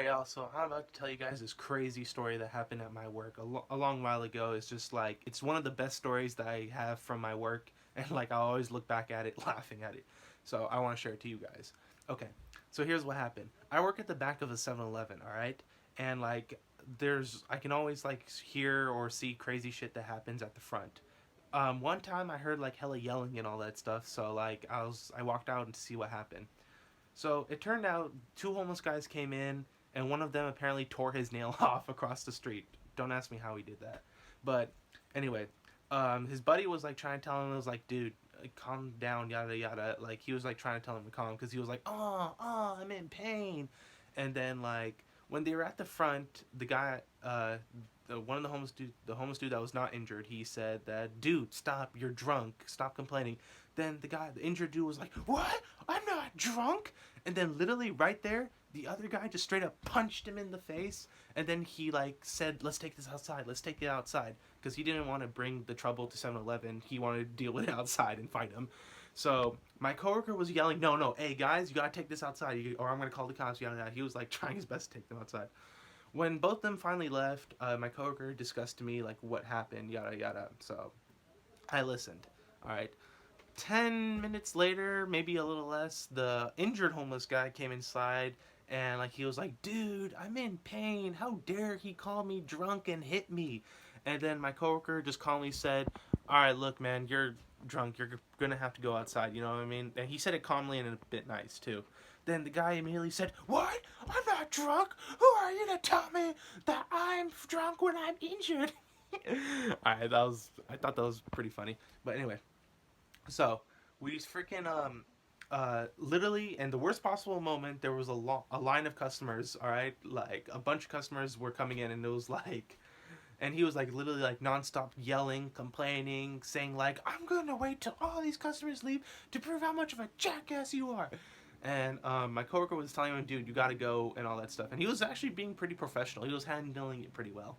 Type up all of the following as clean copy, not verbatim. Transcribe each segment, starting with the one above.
y'all, so I'm about to tell you guys this crazy story that happened at my work a long while ago. It's just like, it's one of the best stories that I have from my work, and like I always look back at it laughing at it. So I want to share it to you guys. Okay, so here's what happened. I work at the back of a 7-Eleven, all right? And like, I can always like hear or see crazy shit that happens at the front. One time I heard like hella yelling and all that stuff, so like I walked out to see what happened. So it turned out two homeless guys came in, and one of them apparently tore his nail off across the street. Don't ask me how he did that. But anyway, his buddy was like trying to tell him, it was like, dude, calm down, yada yada. Like he was like trying to tell him to calm because he was like, I'm in pain. And then like when they were at the front, the guy, one of the homeless dude that was not injured, he said that, dude, stop, you're drunk, stop complaining. Then the injured dude was like, what? I'm not drunk. And then literally right there, the other guy just straight up punched him in the face. And then he like said, let's take this outside. Let's take it outside. Because he didn't want to bring the trouble to 7-Eleven. He wanted to deal with it outside and fight him. So my coworker was yelling, no, no, hey guys, you gotta take this outside, or I'm gonna call the cops. Yada yada. He was like trying his best to take them outside. When both of them finally left, my coworker discussed to me like what happened, yada yada. So I listened. All right. 10 minutes later, maybe a little less, the injured homeless guy came inside, and like he was like, dude, I'm in pain, how dare he call me drunk and hit me. And then my coworker just calmly said, all right, look, man, you're drunk, you're gonna have to go outside, you know what I mean? And he said it calmly and a bit nice too. Then the guy immediately said, what? I'm not drunk. Who are you to tell me that I'm drunk when I'm injured? Alright, I thought that was pretty funny. But anyway, so we freaking literally, in the worst possible moment, there was a line of customers. All right, like a bunch of customers were coming in, and it was like, and he was like literally like nonstop yelling, complaining, saying like, "I'm gonna wait till all these customers leave to prove how much of a jackass you are." And my coworker was telling him, "Dude, you gotta go," and all that stuff. And he was actually being pretty professional. He was handling it pretty well.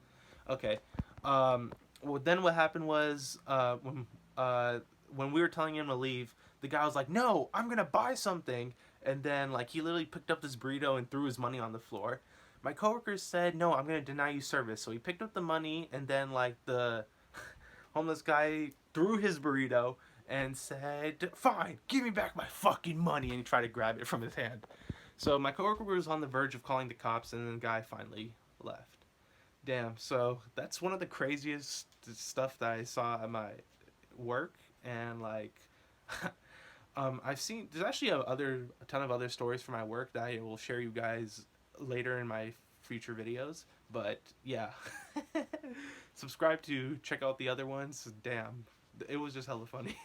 Okay. Well, then what happened was when we were telling him to leave, the guy was like, "No, I'm gonna buy something," and then like he literally picked up this burrito and threw his money on the floor. My coworkers said, "No, I'm gonna deny you service." So he picked up the money, and then like the homeless guy threw his burrito and said, "Fine, give me back my fucking money," and he tried to grab it from his hand. So my coworker was on the verge of calling the cops, and then the guy finally left. Damn. So that's one of the craziest stuff that I saw at my work, and like I've seen there's actually a ton of other stories from my work that I will share you guys later in my future videos. But yeah, subscribe to check out the other ones. Damn, it was just hella funny.